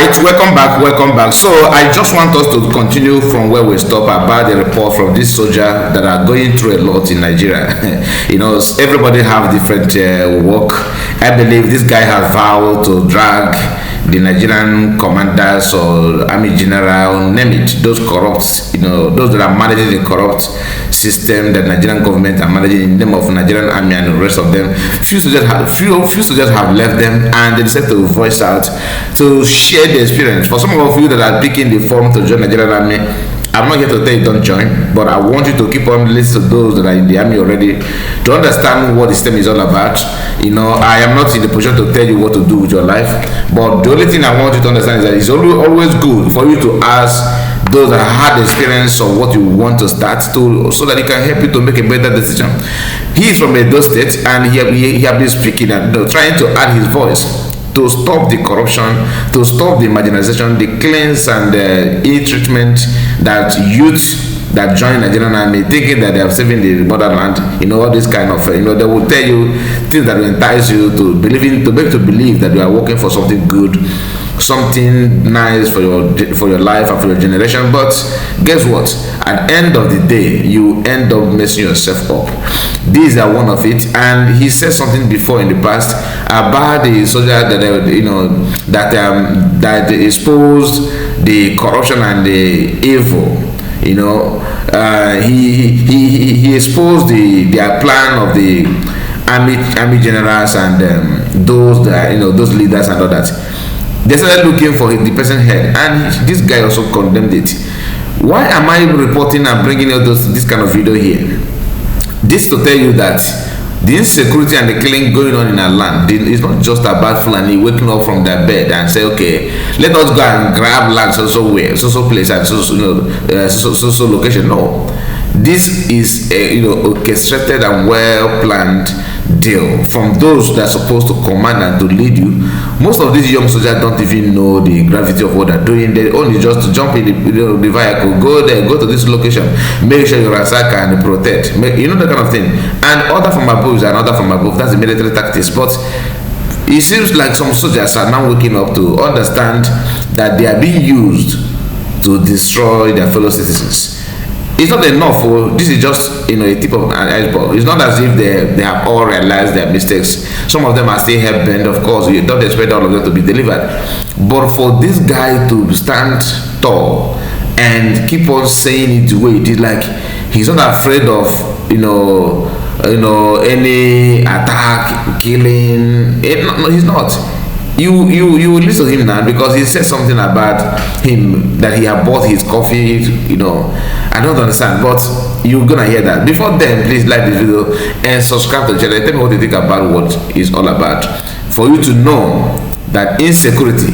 right, welcome back, welcome back. So I just want us to continue from where we stop about the report from this soldier that are going through a lot in Nigeria. Everybody have different work. I believe this guy has vowed to drag the Nigerian commanders or army general, name it, those corrupt, those that are managing the corrupt system that Nigerian government are managing in the name of Nigerian army and the rest of them. Few soldiers have left them, and they decided to voice out to share the experience. For some of you that are picking the form to join Nigerian army, I'm not here to tell you don't join, but I want you to keep on listening to those that are in the army already to understand what the system is all about. I am not in the position to tell you what to do with your life, but the only thing I want you to understand is that it's always good for you to ask those that had experience of what you want to start to, so that it can help you to make a better decision. He is from Edo State, and he have been speaking and trying to add his voice to stop the corruption, to stop the marginalization, the cleanse and the ill-treatment that youth that join Nigerian army thinking that they are saving the motherland, all this kind of, they will tell you things that will entice you to make to believe that you are working for something good, something nice for your life and for your generation. But guess what? At the end of the day, you end up messing yourself up. These are one of it, and he said something before in the past about the soldier that exposed the corruption and the evil. He exposed their plan of the army generals and those those leaders and all that. They started looking for the person's head, and this guy also condemned it. Why am I reporting and bringing out this kind of video here? This to tell you that the insecurity and the killing going on in our land is not just about Fulani waking up from their bed and say, okay, let us go and grab land so place and so location. No, this is a orchestrated and well planned deal from those that are supposed to command and to lead you. Most of these young soldiers don't even know the gravity of what they're doing. They only just to jump in the vehicle, go there, go to this location, make sure you ransack and protect, that kind of thing. And order from above is another from above. That's the military tactics. But it seems like some soldiers are now waking up to understand that they are being used to destroy their fellow citizens. It's not enough. This is just a tip of an iceberg. It's not as if they have all realized their mistakes. Some of them are still hell-bent. Of course, you don't expect all of them to be delivered. But for this guy to stand tall and keep on saying it the way it is, like he's not afraid of any attack, killing. No, he's not. You will listen to him now, because he said something about him that he had bought his coffee. I don't understand, but you're gonna hear that. Before then, please like this video and subscribe to the channel. Tell me what you think about what it's all about, for you to know that insecurity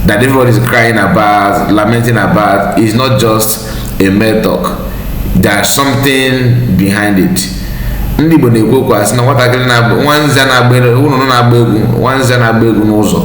that everybody is crying about, lamenting about, is not just a mere talk. There's something behind it. Ndị Igbo na-ekwu okwu asị na nwatakịrị nwanze na-agba egwu n'ụzọ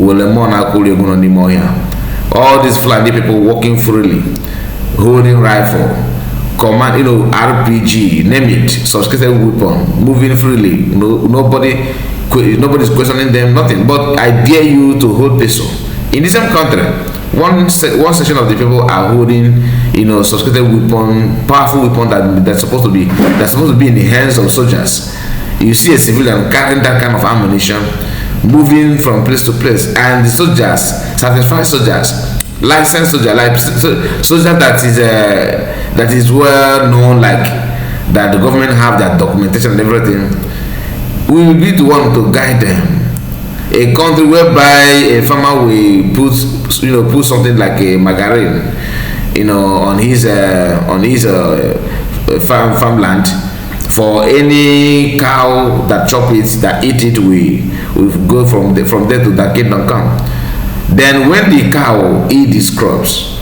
were mmụọ na-akụrụ egwu nọ n'ime ọhịa. All these Fulani people walking freely, holding rifle, command, RPG, name it, sophisticated weapon, moving freely. Nobody's questioning them, nothing. But I dare you to hold pistol. In the same country, one section of the people are holding, sophisticated weapon, powerful weapon that's supposed to be in the hands of soldiers. You see a civilian carrying that kind of ammunition, moving from place to place, and the soldiers, satisfied soldiers, licensed soldiers, like soldiers that is well known, like that the government have that documentation and everything, we will be the one to guide them. A country whereby a farmer will put something like a margarine, on his farmland, for any cow that chop it, that eat it, we go from there to that kingdom come. Then when the cow eat these crops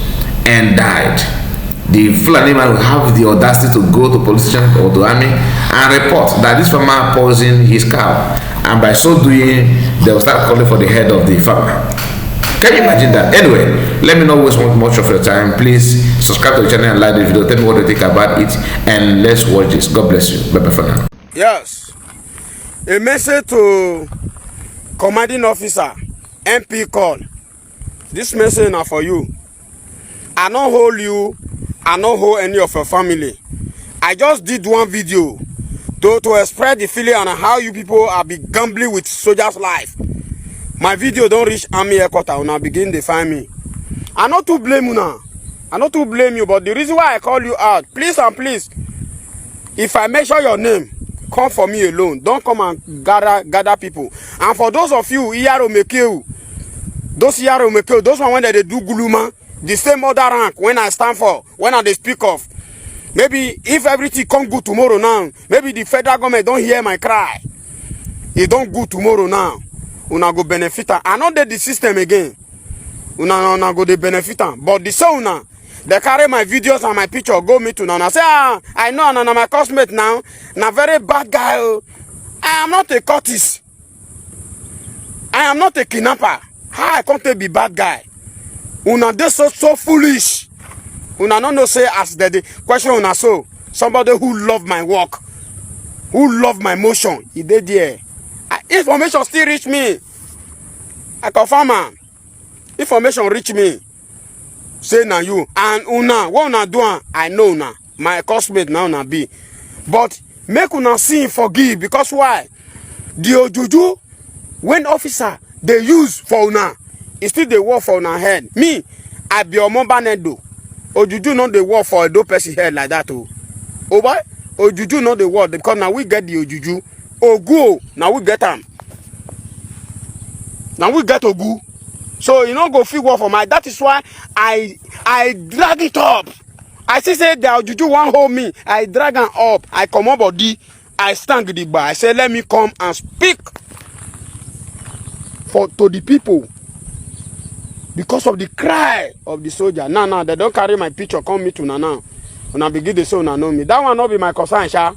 and died, the Fulani man will have the audacity to go to police station or to army and report that this farmer poisoned his cow, and by so doing they will start calling for the head of the farmer. Can you imagine that? Anyway, let me not waste much of your time. Please subscribe to the channel and like the video. Tell me what you think about it, and let's watch this. God bless you. Bye bye for now. Yes, a message to commanding officer, MP call. This message now for you. I don't hold you. I don't hold any of your family. I just did one video to express the feeling on how you people are be gambling with soldiers' life. My video don't reach army headquarters. Una begin to find me. I not to blame you now. I not to blame you, but the reason why I call you out, please and please, if I mention your name, come for me alone. Don't come and gather people. And for those of you, those one when they do guluma, the same other rank when I stand for, when I speak of. Maybe if everything come good tomorrow now, maybe the federal government don't hear my cry. It don't good tomorrow now. Una go benefit. I know that the system again. Una go the benefit. But the so now, they carry my videos and my picture, go meet to now. I say, I know, and my classmate now, na very bad guy. I am not a cultist. I am not a kidnapper. How I can't be bad guy? Una they so foolish. Una no know say as the question una so somebody who love my work, who love my motion, he did there. Information still reach me. I confirm am. Information reach me. Say na you and una what una do I know na my classmate now na be. But make una see forgive because why? The ojuju when officer they use for una, it still they work for una head. Me, I be a Mombanedo. Ojuju not the work for a dope person head like that too. Oh boy, Ojuju not the word because now we get the Ojuju. Ogu, now we get them. Now we get Ogu. So you know go feel work for my. That is why I drag it up. I say the Ojuju won't hold me. I drag them up. I come up body. I stand the bar. I say let me come and speak to the people. Because of the cry of the soldier. Now, they don't carry my picture, come me to now. When I begin to say, una know me. That one not be my concern, sha.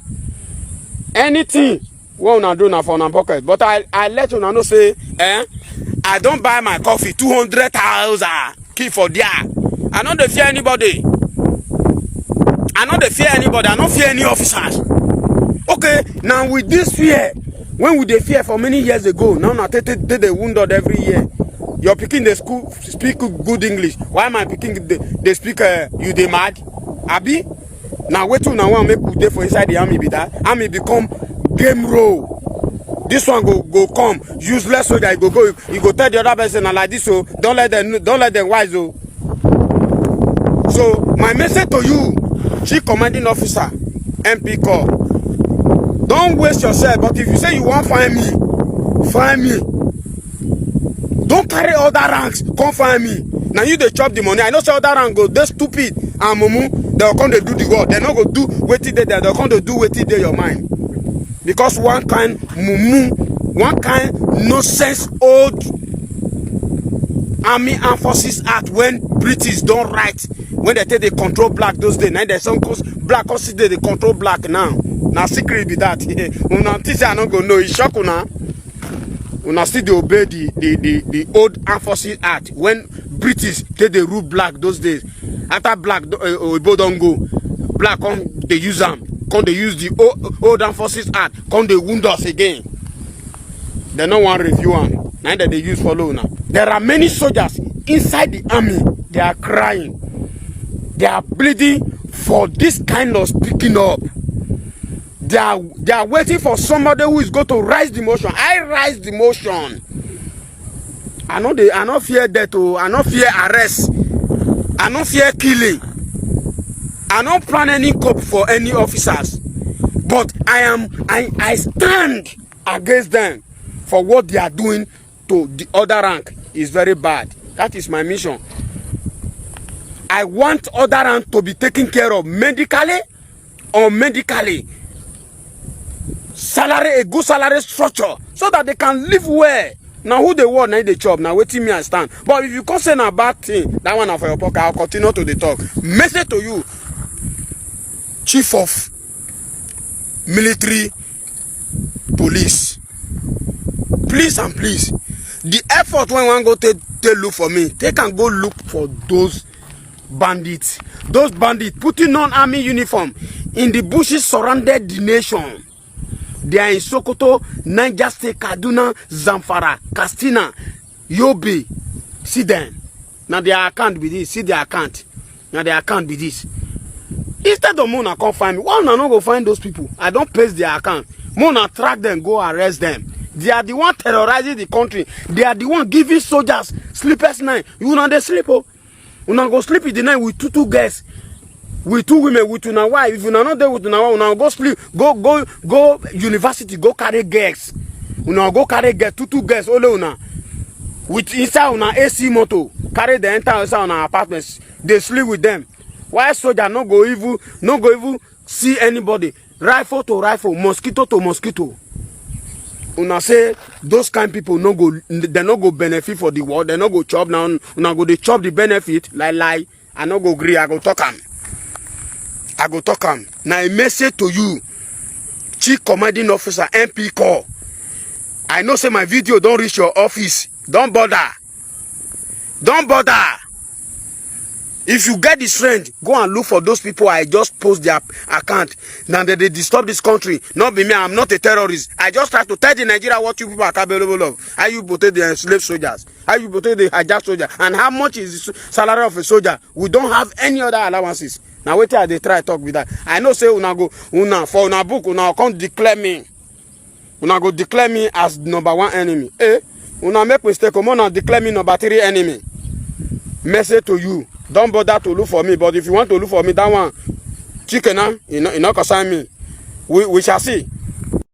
Anything, what una do now for una pocket. But I let you know say, I don't buy my coffee, 200,000. Keep for there. I don't fear anybody. I don't fear any officers. Okay, now with this fear, when we dey fear for many years ago, now they wounded every year. Your picking the school speak good English. Why am I picking they speak you they mad? Abi? Now wait till now one make good day for inside the army be that. Army become game roll. This one go come useless soldier. You go tell the other person like this so don't let them wise oh. So my message to you, Chief Commanding Officer, MP call. Don't waste yourself, but if you say you won't find me. Don't carry other ranks, come find me. Now you they chop the money. I know say other rank go, they stupid and mumu, they'll come to do the work. They're not going to do what they there, they'll come to do what they your mind. Because one kind mumu, one kind nonsense old Army and Forces Act when British don't write, when they take the control black those days, now there's some cause black consider the control black now. Now secret be that. Una teacher I not go know, it's shock una. Una still they obey the old Armed Forces Act when British take the rule black those days. After black Oibo don't go, black come they use them, come they use the old Armed Forces Act, come they wound us again. They no one review one. Now that they use follow now. There are many soldiers inside the army. They are crying. They are bleeding for this kind of speaking up. They are waiting for somebody who is going to rise the motion. I rise the motion. I not fear death. I not fear arrest. I not fear killing. I don't plan any cop for any officers. But I stand against them for what they are doing to the other rank is very bad. That is my mission. I want other rank to be taken care of medically or medically. Salary, a good salary structure, so that they can live well. Now who they want, now they chop. Now waiting me I stand. But if you concern a bad thing, that one for your pocket, I'll continue to the talk. Message to you, Chief of Military Police. Please and please, the effort when one go take look for me, they can go look for those bandits. Those bandits putting on army uniform in the bushes surrounded the nation. They are in Sokoto, Niger State, Kaduna, Zamfara, Katsina, Yobe. See them. Now their account be this. See their account. Now their account be this. Instead of Mona come find me, why una no go find those people? I don't paste their account. Mona track them, go arrest them. They are the one terrorizing the country. They are the one giving soldiers sleepless night. You know they sleep, oh. Una go sleep in the night with two girls, with two women, with una wife. If una not there with una wife, una go sleep, go university, go carry girls. Una go carry girls, two girls, only una. With inside una AC motor, carry the entire inside una apartments. They sleep with them. Why soldier no go even see anybody? Rifle to rifle, mosquito to mosquito. Una say those kind people no go, they no go benefit for the world. They no go chop now. Una go they chop the benefit. Lie. I no go agree. I go talk am. Now a message to you, Chief Commanding Officer MP call. I know say my video don't reach your office. Don't bother. If you get the strength, go and look for those people. I just post their account. Now that they disturb this country. Not be me, I'm not a terrorist. I just try to tell the Nigeria what you people are capable of. How you protect the enslaved soldiers. How you protect the hijacked soldier. And how much is the salary of a soldier. We don't have any other allowances. Now wait till they try to talk with that. I know say una go, for una book, una can't declare me. Una go declare me as #1 enemy. Una make mistake, una declare me #3 enemy. Message to you. Don't bother to look for me, but if you want to look for me, that one, chicken, you know, concern me. We shall see.